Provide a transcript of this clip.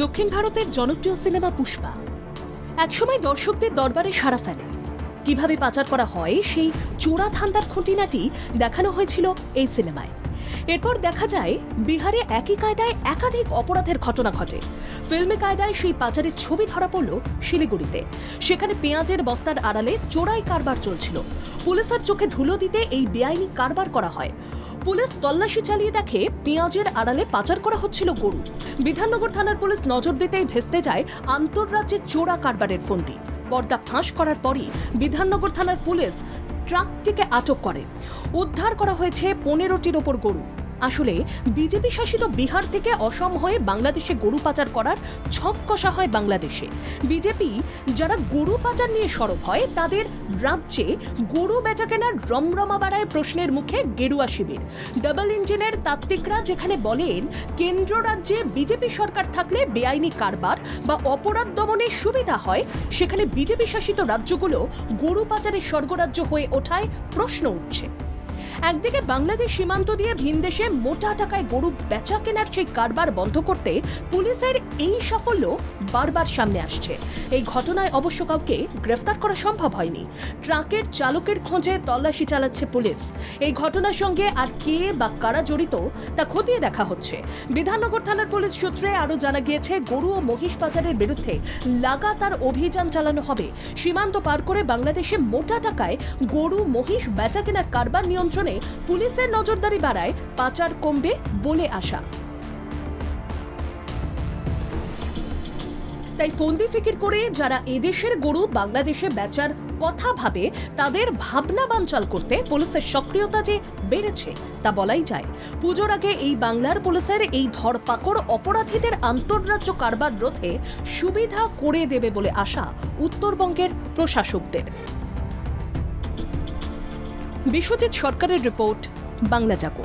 দক্ষিণ ভারতের জনপ্রিয় সিনেমা পুষ্পা একসময় দর্শকদের দরবারে সাড়া ফেলে। কিভাবে পাচার করা হয় সেই চোরা ধান্দার খুঁটিনাটি দেখানো হয়েছিল এই সিনেমায়। এরপর দেখা যায় বিহারে একই কায়দায় একাধিক অপরাধের ঘটনা ঘটে। ফিল্মি কায়দায় সেই পাচারের ছবি ধরা পড়ল শিলিগুড়িতে। সেখানে পেঁয়াজের বস্তার আড়ালে চোরাই কারবার চলছিল। পুলিশের চোখে ধুলো দিতে এই বেআইনি কারবার করা হয়। পুলিশ তল্লাশি চালিয়ে দেখে পেঁয়াজের আড়ালে পাচার করা হচ্ছিল গরু। বিধাননগর থানার পুলিশ নজর দিতেই ভেস্তে যায় আন্তঃরাজ্যের চোরা কারবারের ফন্দি। পর্দা ফাঁস করার পরই বিধাননগর থানার পুলিশ ট্রাকটিকে আটক করে। উদ্ধার করা হয়েছে 15টির ওপর গরু। আসলে বিজেপি শাসিত বিহার থেকে অসম হয়ে বাংলাদেশে গরু পাচার করার ছক কষা হয় বাংলাদেশে। বিজেপি যারা গরু পাচার নিয়ে সরব হয় তাদের রাজ্যে গরু বেচা কেনার রমরমা বাড়ায় প্রশ্নের মুখে গেরুয়া শিবির। ডাবল ইঞ্জিনের তাত্ত্বিকরা যেখানে বলেন কেন্দ্র রাজ্যে বিজেপি সরকার থাকলে বেআইনি কারবার বা অপরাধ দমনের সুবিধা হয়, সেখানে বিজেপি শাসিত রাজ্যগুলো গরু পাচারের স্বর্গরাজ্য হয়ে ওঠায় প্রশ্ন উঠছে। একদিকে বাংলাদেশ সীমান্ত দিয়ে ভিনদেশে মোটা টাকায় গরু বেচা কেনার সেই কারবার বন্ধ করতে পুলিশের এই সাফল্য বারবার সামনে আসছে। এই ঘটনায় অবশ্য কাউকে গ্রেফতার করা সম্ভব হয়নি। ট্রাকের চালকের খোঁজে তল্লাশি চালাচ্ছে পুলিশ। এই ঘটনার সঙ্গে আর কে বা কারা জড়িত তা খতিয়ে দেখা হচ্ছে। বিধাননগর থানার পুলিশ সূত্রে আরও জানা গিয়েছে, গরু ও মহিষ পাচারের বিরুদ্ধে লাগাতার অভিযান চালানো হবে। সীমান্ত পার করে বাংলাদেশে মোটা টাকায় গরু মহিষ বেচা কেনার কারবার নিয়ন্ত্রণে পুলিশের নজরদারি বাড়ায় পাচার কমবে বলে আশা। তাই ফন্দি ফিকির করে যারা এদেশের গরু বাংলাদেশে বেচার কথা ভাবে তাদের ভাবনা বানচাল করতে পুলিশের সক্রিয়তা যে বেড়েছে তা বলাই যায়। পুজোর আগে এই বাংলার পুলিশের এই ধরপাকড় অপরাধীদের আন্তঃরাজ্য কারবার রোধে সুবিধা করে দেবে বলে আশা উত্তরবঙ্গের প্রশাসকদের। বিশ্বজিৎ সরকারের রিপোর্ট, বাংলা জাগো।